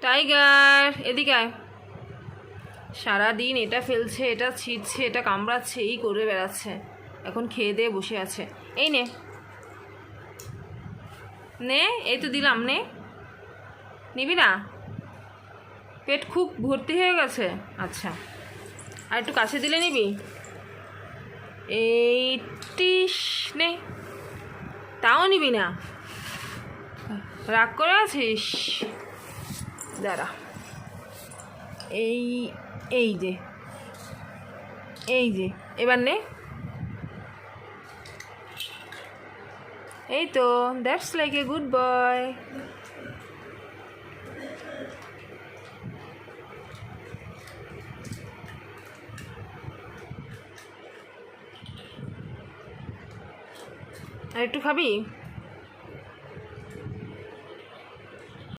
Tiger এদিকে আয়। সারাদিন এটা ফেলছে, এটা ছিঁড়ছে, এটা কামড়াচ্ছে, এই করে বেড়াচ্ছে। এখন খেয়ে দিয়ে বসে আছে। এই নে নে, এই তো দিলাম, নে, নিবি না? পেট খুব ভর্তি হয়ে গেছে। আচ্ছা, আর একটু কাছে দিলে নিবি? এই টিস, নে, তাও নিবি না? রাগ করে আছিস? দাঁড়া, এই এই যে, এই যে, এবার নে। এই তো, that's like a good boy. আর একটু খাবি?